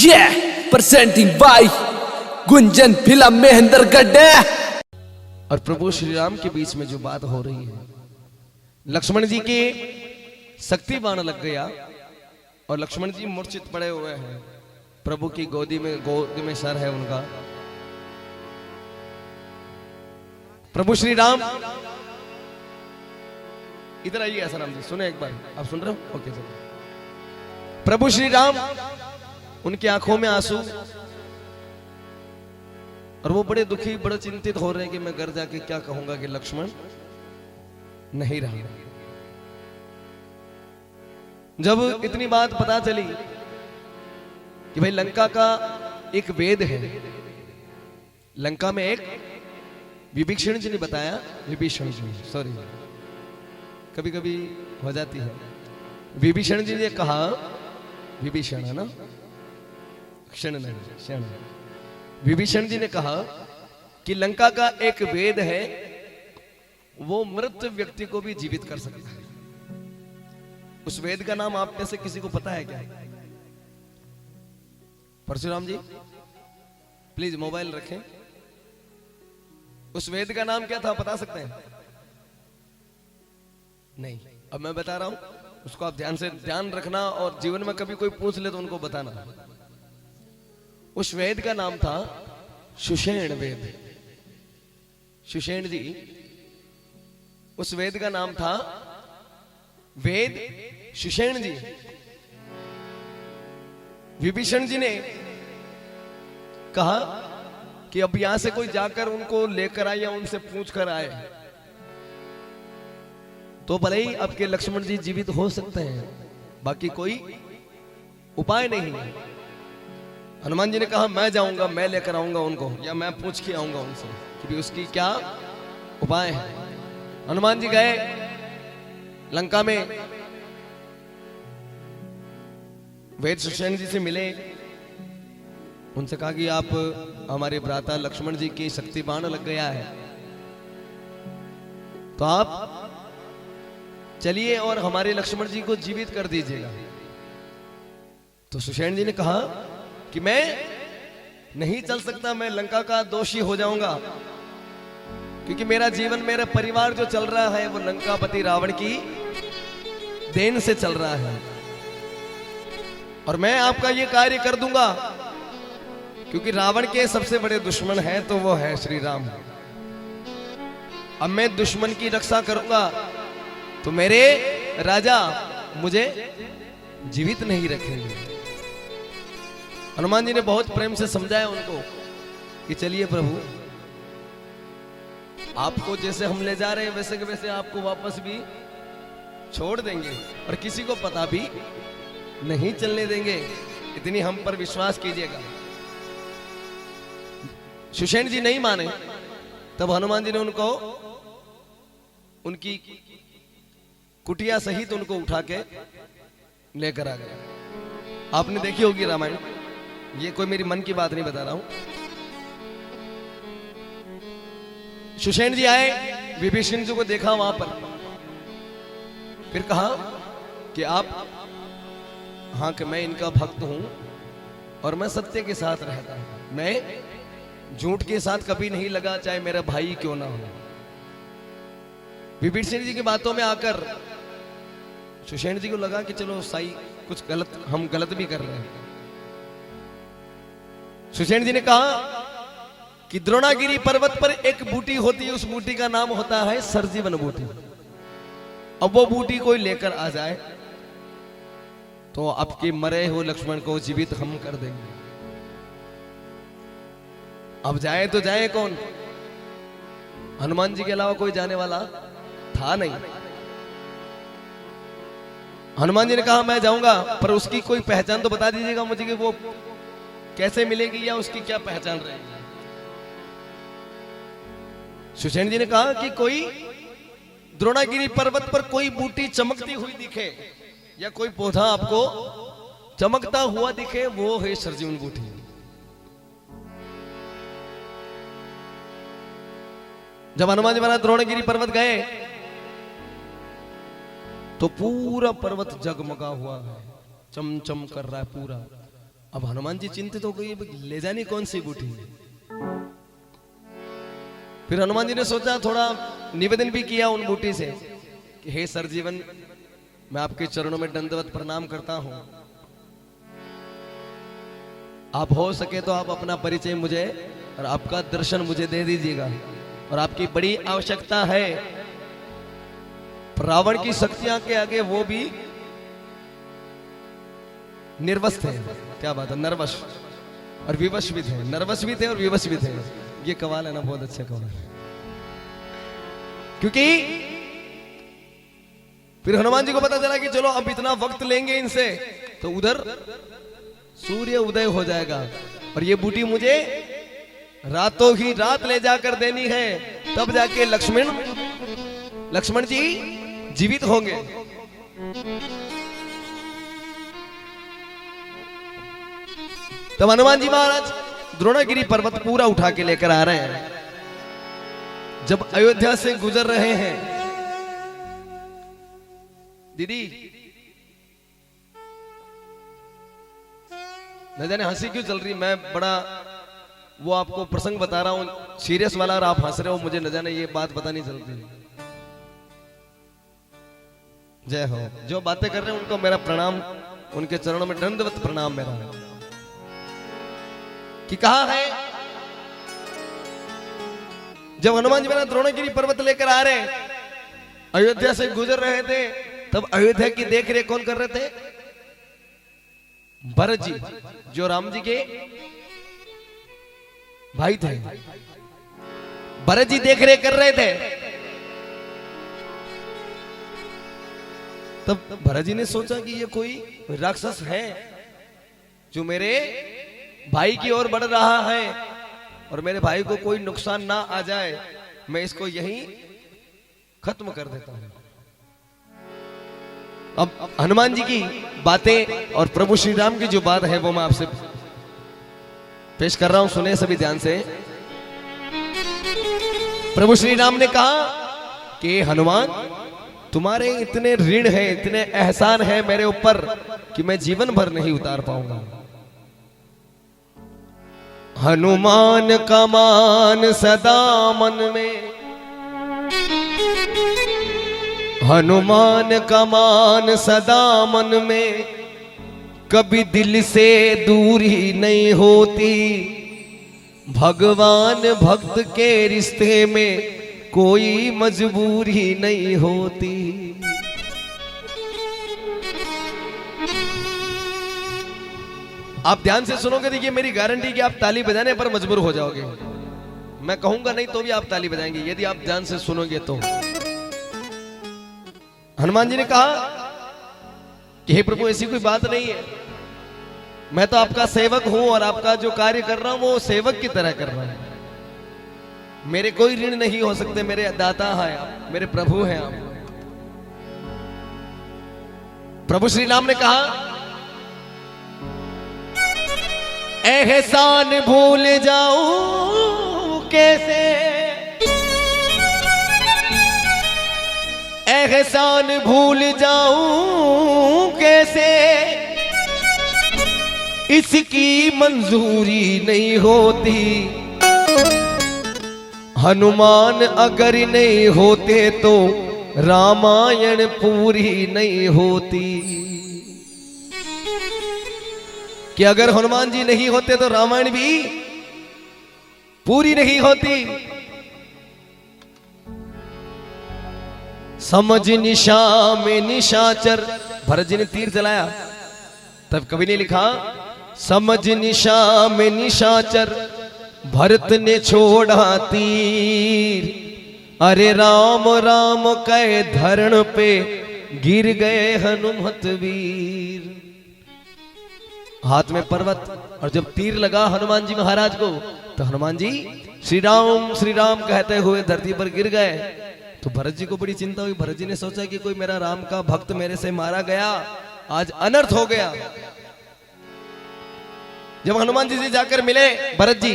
Presenting by Gunjan film Mahendra गड्ढे। और प्रभु श्री राम के बीच में जो बात हो रही है, लक्ष्मण जी के शक्ति बाण लग गया और लक्ष्मण जी मूर्छित पड़े हुए हैं। प्रभु की गोदी में सर है उनका। प्रभु श्री राम इधर आइए आसाराम जी, सुने एक बार। आप सुन रहे हो? Okay sir. प्रभु श्री राम, उनकी आंखों में आंसू और वो बड़े दुखी, बड़े चिंतित हो रहे हैं कि मैं घर जाके क्या कहूंगा कि लक्ष्मण नहीं रहा। जब इतनी बात पता चली कि भाई लंका का एक वेद है, लंका में एक विभीषण जी ने बताया, विभीषण जी, सॉरी कभी कभी हो जाती है। विभीषण जी ने कहा, विभीषण है ना, क्षण नहीं, क्षण। विभीषण जी ने कहा कि लंका का एक वेद है, वो मृत व्यक्ति को भी जीवित कर सकता है। उस वेद का नाम आप में से किसी को पता है क्या? परशुराम जी प्लीज मोबाइल रखें। उस वेद का नाम क्या था, बता सकते हैं? नहीं, अब मैं बता रहा हूं, उसको आप ध्यान रखना और जीवन में कभी कोई पूछ ले तो उनको बताना। उस वेद का नाम था सुषेण वेद। सुषेण जी, उस वेद का नाम था वेद सुषेण जी। विभीषण जी ने कहा कि अब यहां से कोई जाकर उनको लेकर आए या उनसे पूछ कर आए तो भले ही आपके लक्ष्मण जी जीवित हो सकते हैं, बाकी कोई उपाय नहीं है। हनुमान जी ने कहा मैं जाऊंगा, मैं लेकर आऊंगा उनको, या मैं पूछ के आऊंगा उनसे कि उसकी क्या उपाय है। हनुमान जी गए लंका में, वेद सुषेण जी से मिले, उनसे कहा कि आप हमारे भ्राता लक्ष्मण जी की शक्ति बाण लग गया है, तो आप चलिए और हमारे लक्ष्मण जी को जीवित कर दीजिएगा। तो सुषेण जी ने कहा कि मैं नहीं चल सकता, मैं लंका का दोषी हो जाऊंगा, क्योंकि मेरा जीवन, मेरा परिवार जो चल रहा है वो लंकापति रावण की देन से चल रहा है, और मैं आपका ये कार्य कर दूंगा क्योंकि रावण के सबसे बड़े दुश्मन है तो वो है श्री राम। अब मैं दुश्मन की रक्षा करूंगा तो मेरे राजा मुझे जीवित नहीं रखेंगे। हनुमान जी ने बहुत प्रेम से समझाया उनको कि चलिए प्रभु, आपको जैसे हम ले जा रहे हैं वैसे के वैसे आपको वापस भी छोड़ देंगे और किसी को पता भी नहीं चलने देंगे, इतनी हम पर विश्वास कीजिएगा। सुषेण जी नहीं माने, तब हनुमान जी ने उनको उनकी कुटिया सहित उनको उठा के लेकर आ गए। आपने देखी होगी रामायण, ये कोई मेरी मन की बात नहीं बता रहा हूं। सुषेण जी आए, विभीषण जी को देखा वहां पर, फिर कहा कि आप, हाँ कि मैं इनका भक्त हूं और मैं सत्य के साथ रहता हूं, मैं झूठ के साथ कभी नहीं लगा, चाहे मेरा भाई क्यों ना हो। विभीषण जी की बातों में आकर सुषेण जी को लगा कि चलो साई कुछ गलत, हम गलत भी कर रहे हैं। सुषेण जी ने कहा कि द्रोणागिरी पर्वत पर एक बूटी होती है, उस बूटी का नाम होता है सरजीवन बूटी। अब वो बूटी कोई लेकर आ जाए तो आपके मरे हुए लक्ष्मण को जीवित हम कर देंगे। अब जाए तो जाए कौन? हनुमान जी के अलावा कोई जाने वाला था नहीं। हनुमान जी ने कहा मैं जाऊंगा, पर उसकी कोई पहचान तो बता दीजिएगा मुझे कि वो कैसे मिलेगी या उसकी क्या पहचान रहेगी। सुषेण जी ने कहा कि कोई द्रोणागिरी पर्वत पर कोई बूटी चमकती हुई दिखे या कोई पौधा आपको चमकता हुआ दिखे, वो है सरजीवन बूटी। जब हनुमान जी महाराज द्रोणागिरी पर्वत गए तो पूरा पर्वत जगमगा हुआ है, चमचम कर रहा है पूरा, अब हनुमान जी चिंतित हो गए, ले जानी कौन सी बूटी। फिर हनुमान जी ने सोचा, थोड़ा निवेदन भी किया उन बूटी से कि हे सरजीवन, मैं आपके चरणों में दंडवत प्रणाम करता हूं, आप हो सके तो आप अपना परिचय मुझे और आपका दर्शन मुझे दे दीजिएगा, और आपकी बड़ी आवश्यकता है। रावण की शक्तियां के आगे वो भी निर्वस थे। क्या बात है, नर्वस और विवश भी थे, नर्वस भी थे और विवश भी थे। ये कमाल है ना, बहुत अच्छा कमाल। क्योंकि फिर हनुमान जी को पता चला कि चलो अब इतना वक्त लेंगे इनसे तो उधर सूर्य उदय हो जाएगा, और ये बूटी मुझे रातों ही रात ले जाकर देनी है, तब जाके लक्ष्मण जी जीवित होंगे। तब हनुमान जी महाराज द्रोणागिरी पर्वत पूरा उठा के लेकर आ रहे हैं। जब अयोध्या से गुजर रहे हैं, दीदी न जाने हंसी क्यों चल रही, मैं बड़ा वो आपको प्रसंग बता रहा हूं सीरियस वाला, और आप हंस रहे हो, मुझे न जाने ये बात पता नहीं चलती। जय हो। जो बातें कर रहे हैं उनको मेरा प्रणाम, उनके चरणों में दंडवत प्रणाम मेरा। कि कहा है, जब हनुमान जी मेरा द्रोणागिरी पर्वत लेकर आ रहे, अयोध्या से गुजर रहे थे, तब अयोध्या की देख रेख कौन कर रहे थे? भरत जी, जो राम जी के भाई थे। भरत जी देख रेख कर रहे थे। तब भरत जी ने सोचा कि ये कोई राक्षस है जो मेरे भाई की ओर बढ़ रहा है, और मेरे भाई को कोई नुकसान ना आ जाए, मैं इसको यहीं खत्म कर देता हूं। अब हनुमान जी की बातें और प्रभु श्री राम की जो बात है वो मैं आपसे पेश कर रहा हूं, सुने सभी ध्यान से। प्रभु श्री राम ने कहा कि हनुमान, तुम्हारे इतने ऋण है, इतने एहसान है मेरे ऊपर कि मैं जीवन भर नहीं उतार पाऊंगा। हनुमान का मान सदा मन में, हनुमान का मान सदा मन में, कभी दिल से दूरी नहीं होती। भगवान भक्त के रिश्ते में कोई मजबूरी नहीं होती। आप ध्यान से सुनोगे, देखिए मेरी गारंटी कि आप ताली बजाने पर मजबूर हो जाओगे। मैं कहूंगा नहीं तो भी आप ताली बजाएंगे यदि आप ध्यान से सुनोगे तो। हनुमान जी ने कहा कि हे प्रभु, ऐसी कोई बात नहीं है, मैं तो आपका सेवक हूं और आपका जो कार्य कर रहा हूं वो सेवक की तरह कर रहा हूं। मेरे कोई ऋण नहीं हो सकते, मेरे दाता हैं आप, मेरे प्रभु हैं आप। प्रभु श्री राम ने कहा, एहसान भूल जाऊं कैसे, एहसान भूल जाऊं कैसे, इसकी मंजूरी नहीं होती। हनुमान अगर नहीं होते तो रामायण पूरी नहीं होती। कि अगर हनुमान जी नहीं होते तो रामायण भी पूरी नहीं होती। समझ निशा में निशाचर, भरत जी ने तीर चलाया तब कवि ने लिखा, समझ निशा में निशाचर भरत ने छोड़ा तीर। अरे राम राम कहे धरण पे गिर गए हनुमत वीर। हाथ में पर्वत और जब तीर लगा हनुमान जी महाराज को तो हनुमान जी श्री राम कहते हुए धरती पर गिर गए। तो भरत जी को बड़ी चिंता हुई। भरत जी ने सोचा कि कोई मेरा राम का भक्त मेरे से मारा गया, आज अनर्थ हो गया। जब हनुमान जी से जाकर मिले भरत जी,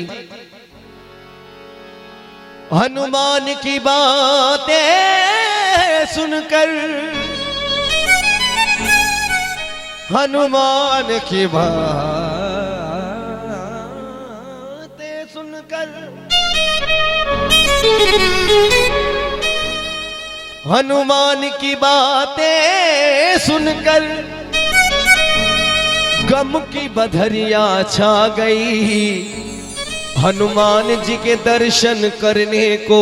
हनुमान की बातें सुनकर, हनुमान की बात हनुमान की बातें सुनकर गम की बधरिया छा गई। हनुमान जी के दर्शन करने को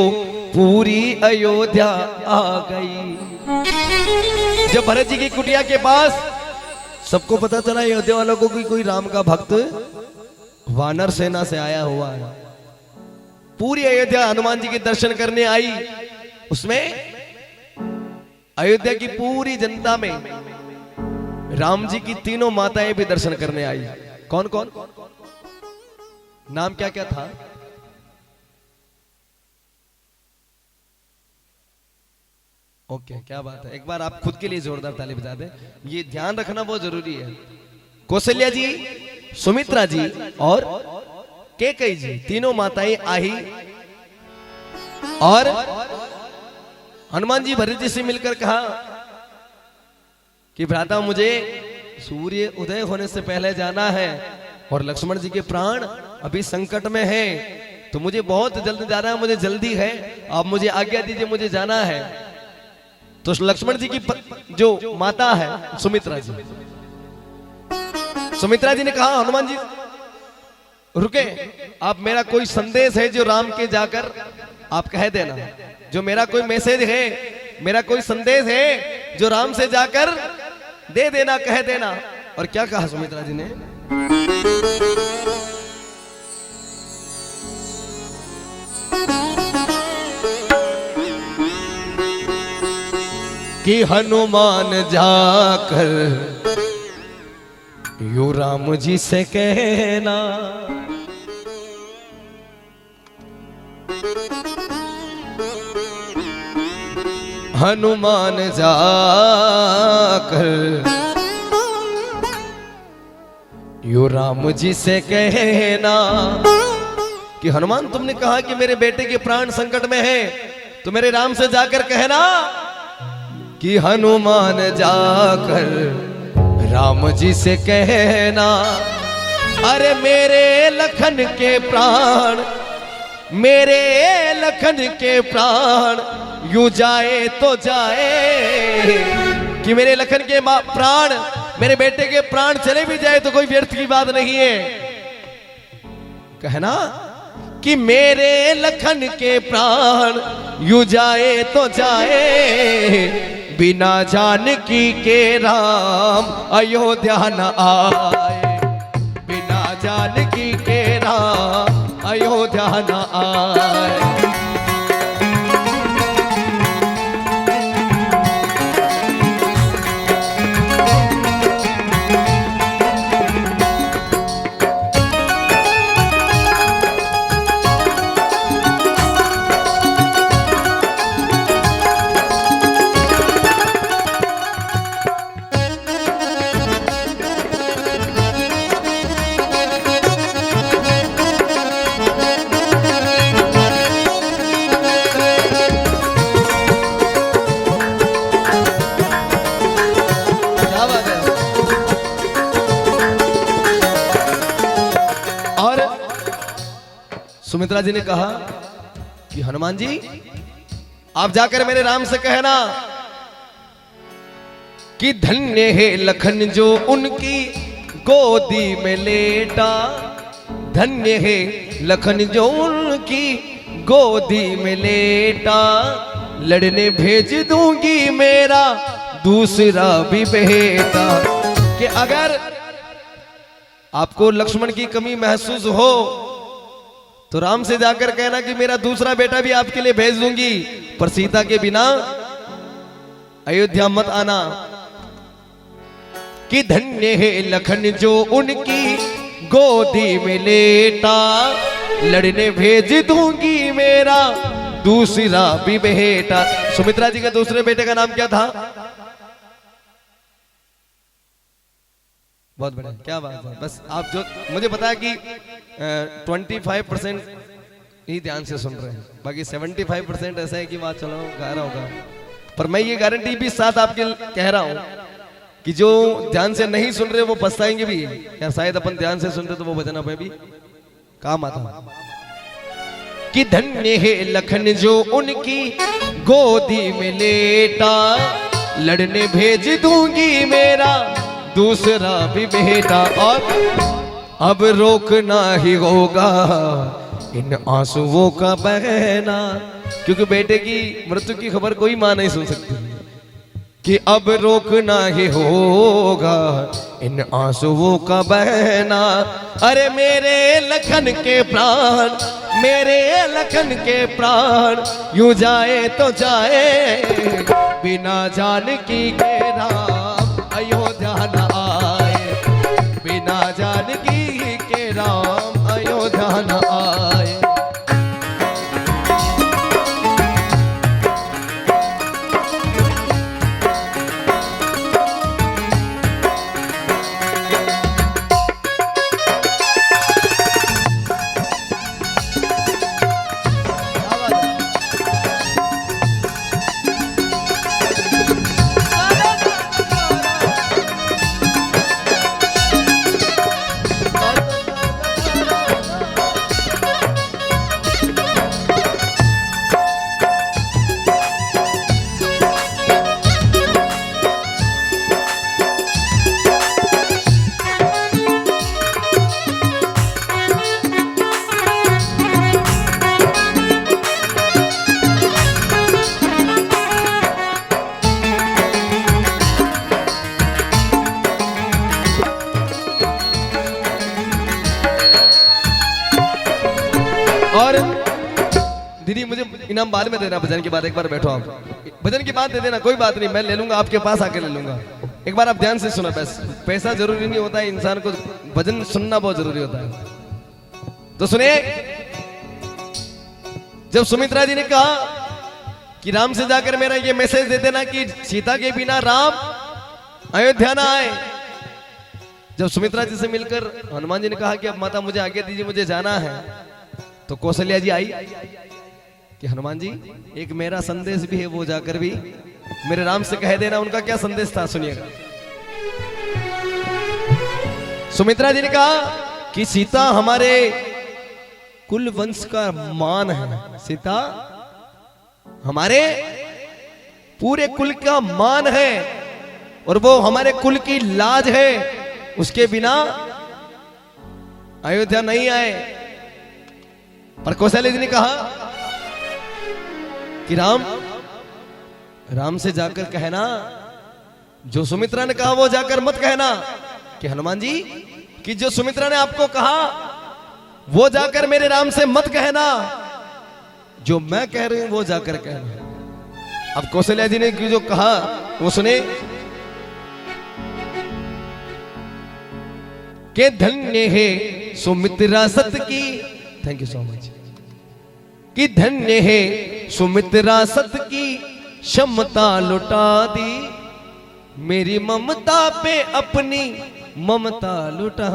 पूरी अयोध्या आ गई। जब भरत जी की कुटिया के पास सबको पता चला अयोध्या वालों को कोई राम का भक्त वानर सेना से आया हुआ है, पूरी अयोध्या हनुमान जी के दर्शन करने आई। उसमें अयोध्या की पूरी जनता में राम जी की तीनों माताएं भी दर्शन करने आई। कौन कौन, नाम क्या क्या था? ओके, क्या बात है। एक बार आप खुद के लिए जोरदार ताली बजा दें, ये ध्यान रखना बहुत जरूरी है। कौशल्या जी, सुमित्रा जी और कैकेयी जी, तीनों माताएं आई और हनुमान जी भरत जी से मिलकर कहा कि भ्राता मुझे सूर्य उदय होने से पहले जाना है और लक्ष्मण जी के प्राण अभी संकट में हैं, तो मुझे बहुत जल्द जाना है, मुझे जल्दी है, आप मुझे आज्ञा दीजिए, मुझे जाना है। तो लक्ष्मण जी की जो माता है सुमित्रा जी, सुमित्रा जी ने कहा हनुमान जी रुके, आप मेरा कोई संदेश है जो राम के जाकर आप कह देना, जो मेरा कोई मैसेज है, मेरा कोई संदेश है जो राम से जाकर दे देना, कह देना। और क्या कहा सुमित्रा जी ने? कि हनुमान जाकर यो राम जी से कहना, हनुमान जाकर यो राम जी से कहना कि हनुमान तुमने कहा कि मेरे बेटे के प्राण संकट में हैं, तो मेरे राम से जाकर कहना कि हनुमान जाकर राम जी से कहना, अरे मेरे लखन के प्राण, मेरे लखन के प्राण यूं जाए तो जाए, कि मेरे लखन के प्राण, मेरे बेटे के प्राण चले भी जाए तो कोई व्यर्थ की बात नहीं है। कहना कि मेरे लखन के प्राण यूं जाए तो जाए, बिना जानकी के राम अयोध्या न आए, बिना जानकी के राम अयोध्या न आए। सुमित्रा जी ने कहा कि हनुमान जी आप जाकर मेरे राम से कहना कि धन्य है लखन जो उनकी गोदी में लेटा, धन्य है लखन जो उनकी गोदी में लेटा, लड़ने भेज दूंगी मेरा दूसरा भी बेटा। कि अगर आपको लक्ष्मण की कमी महसूस हो तो राम से जाकर कहना कि मेरा दूसरा बेटा भी आपके लिए भेज दूंगी, पर सीता के बिना अयोध्या मत आना। कि धन्य है लखन जो उनकी गोदी में लेटा, लड़ने भेज दूंगी मेरा दूसरा भी बेटा। सुमित्रा जी के दूसरे बेटे का नाम क्या था? बहुत बढ़िया, क्या बात है। बस आप जो मुझे पता है कि 25% ही ध्यान से सुन रहे हैं, बाकी 75% ऐसा है कि बात चलो गा रहा होगा। पर मैं ये गारंटी भी साथ आपके कह रहा हूं कि जो ध्यान से नहीं सुन रहे वो पछताएंगे भी, या शायद अपन ध्यान से सुनते तो वो भजन पे भी काम आता। कि धन्य है लखन जो उनकी गोदी में लेटा, लड़ने भेज दूंगी मेरा दूसरा भी बेटा। और अब रोकना ही होगा इन आंसुओं का बहना, क्योंकि बेटे की मृत्यु की खबर कोई मां नहीं सुन सकती, कि अब रोकना ही होगा इन आंसुओं का बहना। अरे मेरे लखन के प्राण, मेरे लखन के प्राण, यूं जाए तो जाए बिना जानकी के राम अयोध्या न आए, बिना जानकी के राम अयोध्या न आए। और दीदी मुझे इनाम बाद में देना, भजन के बाद। एक बार बैठो आप, भजन की बात दे देना, कोई बात नहीं, मैं ले लूंगा, आपके पास आके ले लूंगा। एक बार आप ध्यान से सुना, बस पैसा जरूरी नहीं होता है, इंसान को भजन सुनना बहुत जरूरी होता है। तो सुनिए, जब सुमित्रा जी ने कहा कि राम से जाकर मेरा ये मैसेज दे देना कि सीता के बिना राम अयोध्या ना आए, जब सुमित्रा जी से मिलकर हनुमान जी ने कहा कि अब माता मुझे आगे दीजिए, मुझे जाना है, तो कौशल्या जी आई कि हनुमान जी एक मेरा संदेश भी है, वो जाकर भी मेरे राम से कह देना। उनका क्या संदेश था सुनिएगा। सुमित्रा जी ने कहा कि सीता हमारे कुल वंश का मान है, सीता हमारे पूरे कुल का मान है और वो हमारे कुल की लाज है, उसके बिना अयोध्या नहीं आए। पर कौशल्या जी ने कहा कि राम से जाकर कहना, जो सुमित्रा ने कहा वो जाकर मत कहना, कि हनुमान जी कि जो सुमित्रा ने आपको कहा वो जाकर मेरे राम से मत कहना, जो मैं कह रही हूं वो जाकर कहना। अब कौशल्या जी ने जो कहा वो सुने, के धन्य है सुमित्रा सत की, थैंक यू सो मच, कि धन्य है सुमित्रा सत की क्षमता लुटा दी, मेरी ममता पे अपनी ममता लुटा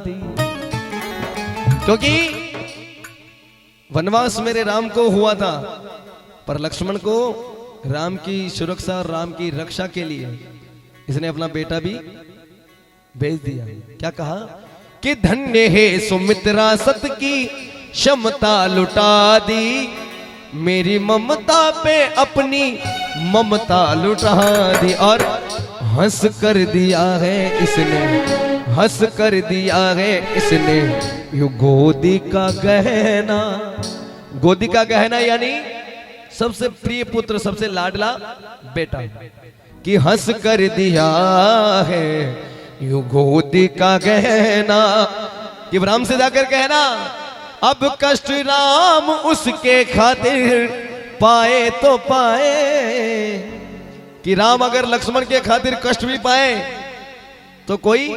दी। क्योंकि वनवास मेरे राम को हुआ था, पर लक्ष्मण को राम की सुरक्षा और राम की रक्षा के लिए इसने अपना बेटा भी भेज दिया। क्या कहा कि धन्य है सुमित्रा सत की क्षमता लुटा दी, मेरी ममता पे अपनी ममता लुटा दी। और हंस कर दिया है इसने, हंस कर दिया है इसने यू गोदी का गहना। गोदी का गहना यानी सबसे प्रिय पुत्र, सबसे लाडला बेटा, कि हंस कर दिया है यू गोदी का गहना। कि राम से जाकर कहना, अब कष्ट राम उसके खातिर पाए तो पाए, कि राम अगर लक्ष्मण के खातिर कष्ट भी पाए तो कोई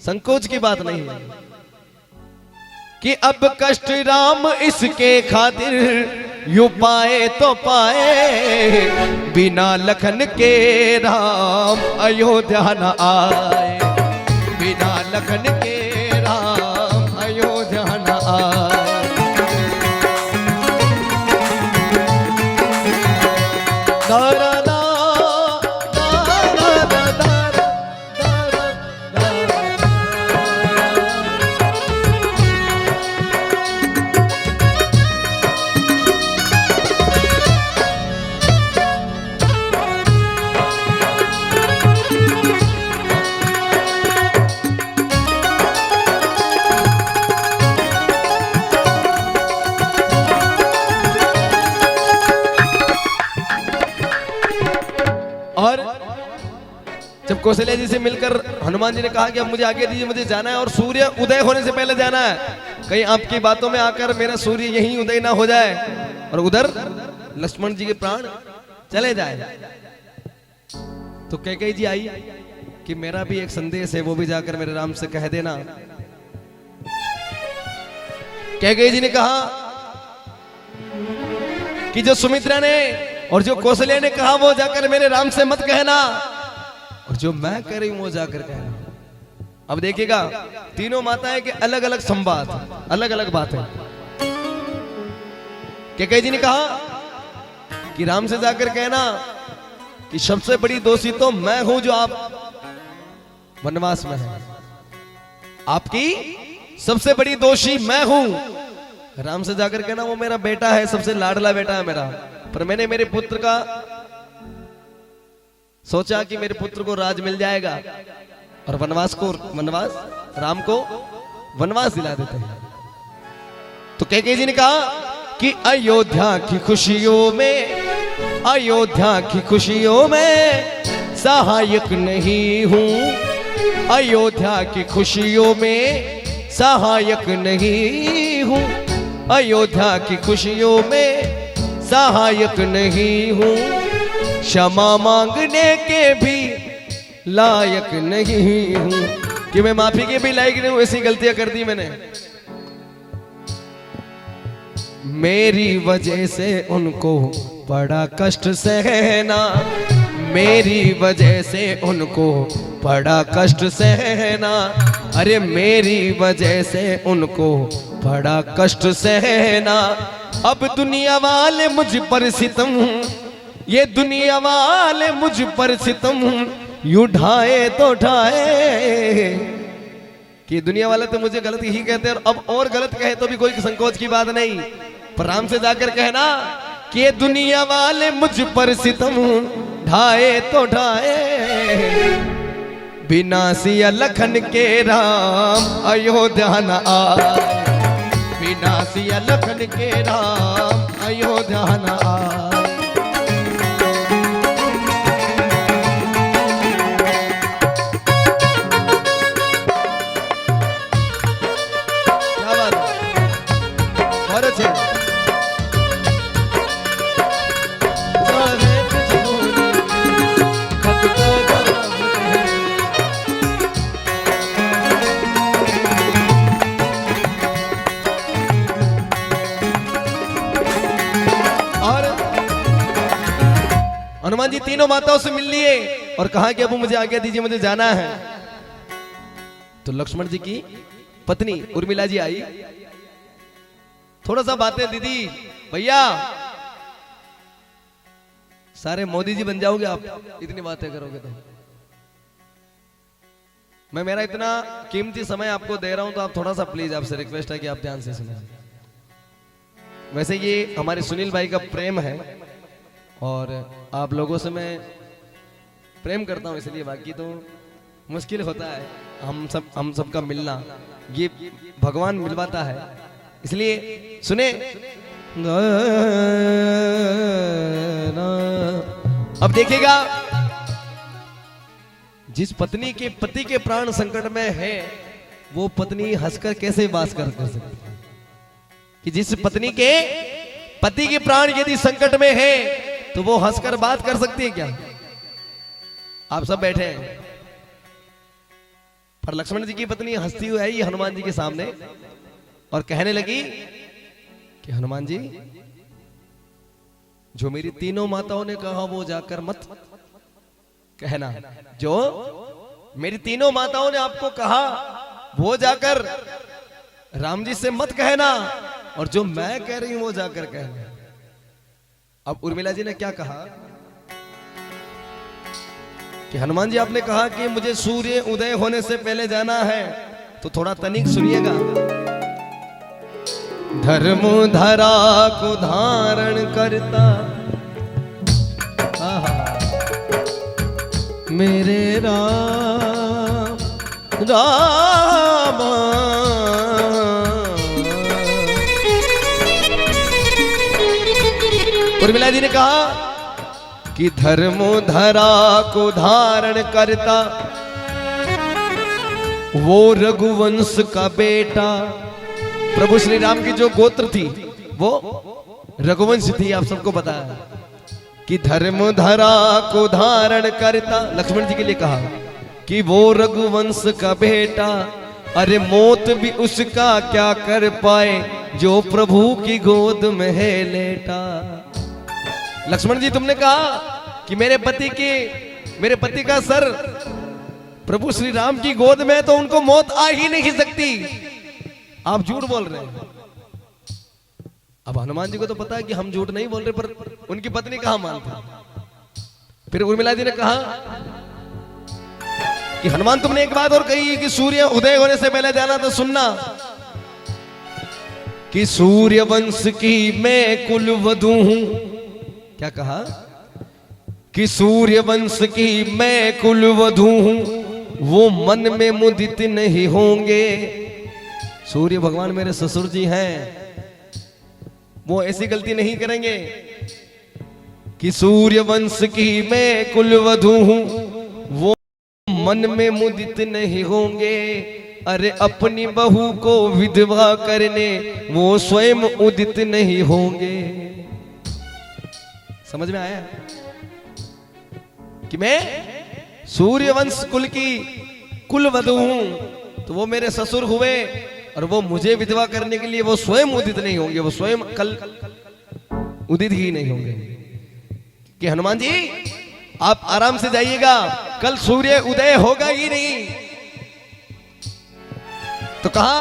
संकोच की बात नहीं है, कि अब कष्ट राम इसके खातिर यू पाए तो पाए, बिना लखन के राम अयोध्या न आए, बिना लखन के राम अयोध्या न आए। दारा जब कौशल्या जी से मिलकर हनुमान जी ने कहा कि अब मुझे आगे दीजिए, मुझे जाना है और सूर्य उदय होने से पहले जाना है, कहीं आपकी बातों में आकर मेरा सूर्य यहीं उदय ना हो जाए और उधर लक्ष्मण जी के प्राण चले जाए। तो कैकेयी जी आई कि मेरा भी एक संदेश है, वो भी जाकर मेरे राम से कह देना। कैकेयी जी ने कहा कि जो सुमित्रा ने और जो कौशल्या ने कहा वो जाकर मेरे राम से मत कहना, और जो मैं कह रही हूं वो जाकर कहना। अब देखिएगा तीनों माताएं के अलग अलग संवाद, अलग अलग बातें। कैकेयी जी ने कहा कि राम से जाकर कहना कि सबसे बड़ी दोषी तो मैं हूं जो आप वनवास में है, आपकी सबसे बड़ी दोषी मैं हूं। राम से जाकर कहना वो मेरा बेटा है, सबसे लाडला बेटा है मेरा, पर मैंने मेरे पुत्र का सोचा कि मेरे पुत्र को राज मिल जाएगा और वनवास राम को वनवास दिला देते हैं। तो कैकेयी जी ने कहा कि अयोध्या की खुशियों में, अयोध्या की खुशियों में सहायक नहीं हूं, अयोध्या की खुशियों में सहायक नहीं हूं, अयोध्या की खुशियों में सहायक नहीं हूं, क्षमा मांगने के भी लायक नहीं हूं, कि मैं माफी के भी लायक नहीं हूं, ऐसी गलतियां कर दी मैंने। मेरी वजह से उनको बड़ा कष्ट सहना, मेरी वजह से उनको बड़ा कष्ट सहना, अरे मेरी वजह से उनको बड़ा कष्ट सहना। अब दुनिया वाले मुझ पर सितम, ये दुनिया वाले मुझ पर सितम यूं ढाए तो ढाए, कि दुनिया वाले तो मुझे गलत ही कहते हैं, अब और गलत कहे तो भी कोई संकोच की बात नहीं, पर राम से जाकर कहना कि ये दुनिया वाले मुझ पर सितम ढाए तो ढाए। बिना सिया लखन के राम अयोध्या न आए, बिना सिया लखन के राम अयोध्या न आए। क्या बात है, बहुत अच्छे। हनुमान जी तीनों माताओं से मिल लिए और कहा कि अब मुझे आज्ञा दीजिए, मुझे जाना है। तो लक्ष्मण जी की पत्नी उर्मिला जी आई, थोड़ा सा बातें, दीदी भैया सारे मोदी जी बन जाओगे आप, इतनी बातें करोगे तो। मैं मेरा इतना कीमती समय आपको दे रहा हूं, तो आप थोड़ा सा प्लीज, आपसे रिक्वेस्ट है कि आप ध्यान से सुनें। वैसे ये हमारे सुनील भाई का प्रेम है और आप लोगों से मैं प्रेम करता हूं, इसलिए बाकी तो मुश्किल होता है हम सबका मिलना, ये भगवान मिलवाता है, इसलिए सुने। अब देखिएगा, जिस पत्नी के पति के प्राण संकट में है, वो पत्नी हंसकर कैसे बात कर सकती है? कि जिस पत्नी के पति के प्राण यदि संकट में है तो वो हंसकर बात कर सकती है क्या? आप सब बैठे हैं, पर लक्ष्मण जी की पत्नी हंसती हुई आई हनुमान जी के सामने और कहने लगी कि हनुमान जी, जो मेरी तीनों माताओं ने कहा वो जाकर मत कहना, जो मेरी तीनों माताओं ने आपको कहा वो जाकर राम जी से मत कहना, और जो मैं कह रही हूं वो जाकर कहना। अब उर्मिला जी ने क्या कहा कि हनुमान जी आपने कहा कि मुझे सूर्य उदय होने से पहले जाना है, तो थोड़ा तनिक सुनिएगा। धर्म धरा को धारण करता मेरे राम राम, उर्मिला जी ने कहा कि धर्म धरा को धारण करता वो रघुवंश का बेटा। प्रभु श्री राम की जो गोत्र थी वो रघुवंश थी, आप सबको पता है कि धर्म धरा को धारण करता। लक्ष्मण जी के लिए कहा कि वो रघुवंश का बेटा, अरे मौत भी उसका क्या कर पाए जो प्रभु की गोद में है लेटा। लक्ष्मण जी तुमने कहा कि मेरे पति का सर प्रभु श्री राम की गोद में, तो उनको मौत आ ही नहीं सकती। आप झूठ बोल रहे हैं। अब हनुमान जी को तो पता है कि हम झूठ नहीं बोल रहे, पर उनकी पत्नी कहां मानती। फिर उर्मिला जी ने कहा कि हनुमान तुमने एक बात और कही कि सूर्य उदय होने से पहले जाना, तो सुनना कि सूर्य वंश की मैं कुल वधू हूं। क्या कहा कि सूर्य वंश की मैं कुल वधू हूं, वो मन में मुदित नहीं होंगे। सूर्य भगवान मेरे ससुर जी हैं, वो ऐसी गलती नहीं करेंगे कि सूर्य वंश की मैं कुल वधू हूं, वो मन में मुदित नहीं होंगे। अरे अपनी बहू को विधवा करने वो स्वयं उदित नहीं होंगे। समझ में आया कि मैं सूर्यवंश कुल की कुल वधू हूं, तो वो मेरे ससुर हुए, और वो मुझे विधवा करने के लिए वो स्वयं उदित नहीं होंगे, वो स्वयं कल उदित ही नहीं होंगे। कि हनुमान जी आप आराम से जाइएगा, कल सूर्य उदय होगा ही नहीं। तो कहा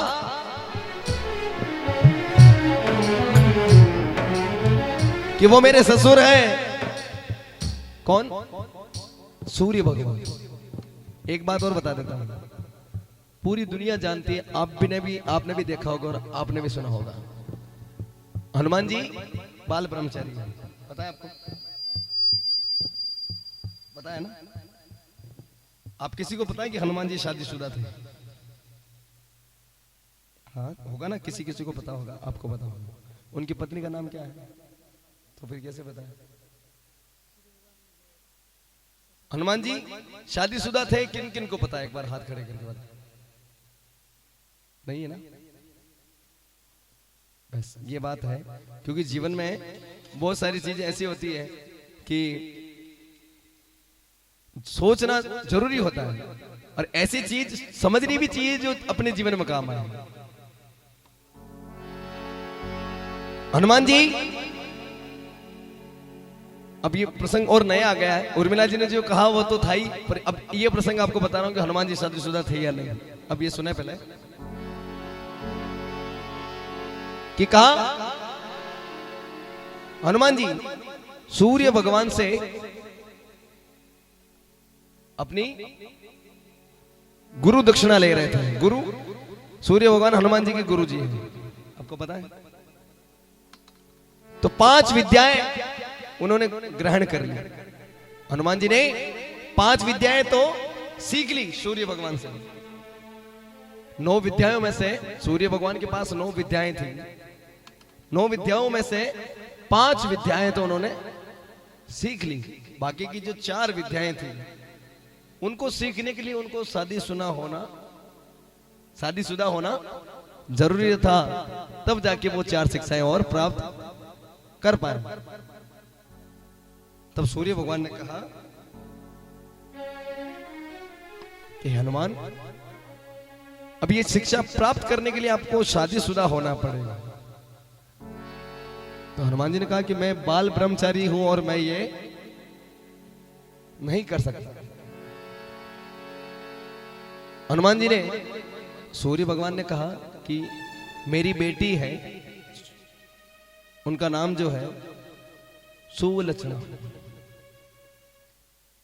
कि वो मेरे ससुर हैं। कौन? सूर्य भगवान। एक बात और बता देता हूं, पूरी दुनिया जानती है, आपने भी देखा होगा और आपने भी सुना होगा, हनुमान जी बाल ब्रह्मचारी हैं। पता है आपको? पता है ना? आप किसी को पता है कि हनुमान जी शादीशुदा थे? हाँ होगा ना, किसी किसी को पता होगा, आपको पता होगा। उनकी पत्नी का नाम क्या है? तो फिर कैसे पता है? हनुमान जी शादीशुदा थे, किन किन को पता है? एक बार हाथ खड़े करके बता। नहीं है ना? बस ये बात है, क्योंकि जीवन में बहुत सारी चीजें ऐसी होती है कि सोचना जरूरी होता है, और ऐसी चीज समझनी भी चाहिए जो अपने जीवन में काम आए। हनुमान जी, अब ये प्रसंग और नया आ गया है। उर्मिला जी ने जो कहा वो तो था ही, पर अब ये प्रसंग आपको बता रहा हूं कि हनुमान जी शादीशुदा थे या नहीं। अब ये सुने पहले कि कहा हनुमान जी सूर्य भगवान से अपनी गुरु दक्षिणा ले रहे थे। गुरु, सूर्य भगवान हनुमान जी के गुरु जी हैं, आपको पता है। तो 5 विद्याएं उन्होंने ग्रहण कर ली। हनुमान जी ने 5 विद्याएं तो सीख ली सूर्य भगवान से। 9 विद्याओं में से सूर्य भगवान के पास 9 विद्याएं थी। 9 विद्याओं में से 5 विद्याएं तो उन्होंने सीख ली। बाकी की जो 4 विद्याएं थी उनको सीखने के लिए उनको शादीशुदा होना जरूरी था, तब जाके वो 4 शिक्षाएं और प्राप्त कर पाए। तब सूर्य भगवान ने कहा कि हनुमान, अब ये शिक्षा प्राप्त करने के लिए आपको शादीशुदा होना पड़ेगा। तो हनुमान जी ने कहा कि मैं बाल ब्रह्मचारी हूं और मैं ये नहीं कर सकता। हनुमान जी ने, सूर्य भगवान ने कहा कि मेरी बेटी है, उनका नाम जो है सुलक्षणा,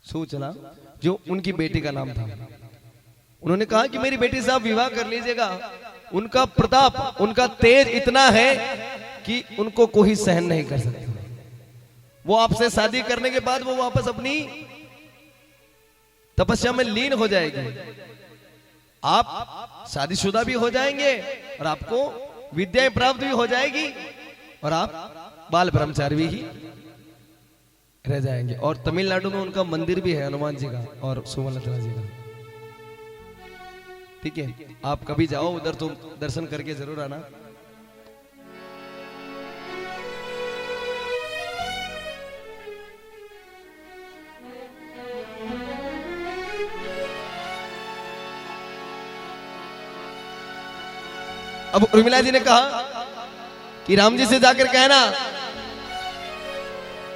सुचना, जो उनकी बेटी का नाम था। उन्होंने कहा कि मेरी बेटी से आप विवाह कर लीजिएगा। उनका प्रताप, उनका तेज इतना है कि उनको कोई सहन नहीं कर सकता। वो आपसे शादी करने के बाद वो वापस अपनी तपस्या में लीन हो जाएगी। आप शादीशुदा भी हो जाएंगे और आपको विद्याएं प्राप्त भी हो जाएगी और आप बाल ब्रह्मचारी ही रह जाएंगे। और तमिलनाडु में उनका मंदिर भी है, हनुमान जी का और सुमलता जी का। ठीक है, आप कभी जाओ उधर तो दर्शन करके जरूर आना। अब उर्मिला जी ने कहा कि राम जी से जाकर कहना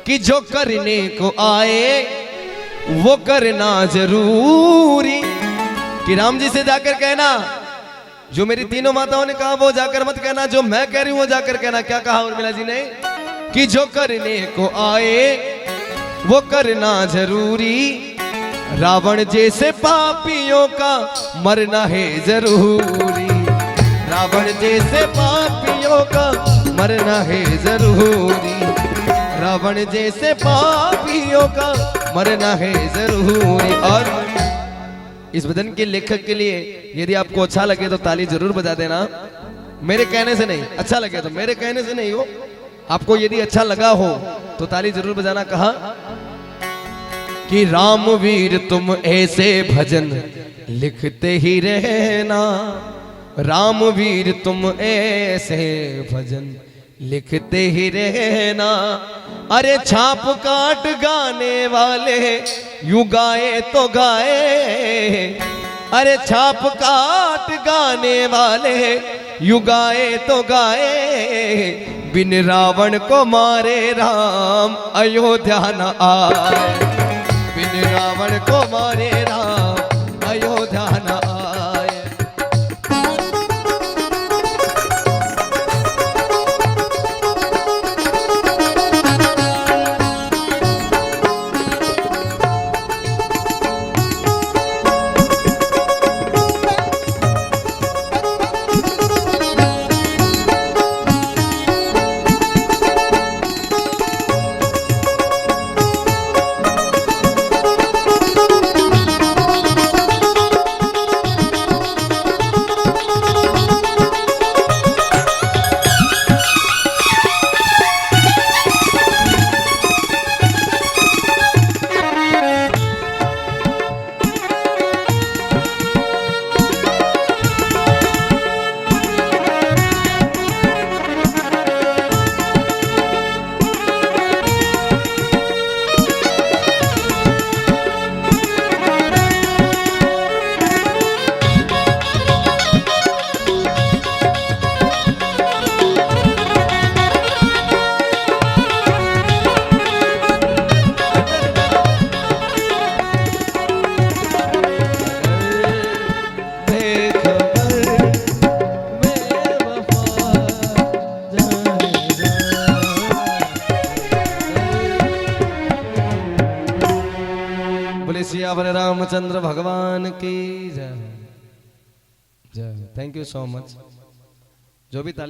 कि जो करने को आए वो करना जरूरी। कि राम जी से जाकर कहना, जो मेरी तीनों माताओं ने कहा वो जाकर मत कहना, जो मैं कह रही हूं वो जाकर कहना। क्या कहा उर्मिला जी ने? कि जो करने को आए वो करना जरूरी, रावण जैसे पापियों का मरना है जरूरी। रावण जैसे पापियों का मरना है जरूरी, रावण जैसे पापियों का मरना है जरूरी। और इस भजन के लेखक के लिए यदि आपको अच्छा लगे तो ताली जरूर बजा देना। मेरे कहने से नहीं, अच्छा लगे तो, मेरे कहने से नहीं हो, आपको यदि अच्छा लगा हो तो ताली जरूर बजाना। कहा कि राम वीर तुम ऐसे भजन लिखते ही रहना, राम वीर तुम ऐसे भजन लिखते ही रहना। अरे छाप काट गाने वाले यूं गाए तो गाए, अरे छाप काट गाने वाले यूं गाए तो गाए, बिन रावण को मारे राम अयोध्या न आए, बिन रावण को मारे राम अयोध्या न आए। सियावर रामचंद्र भगवान की जय। जय। Thank you so much. जो भी ताली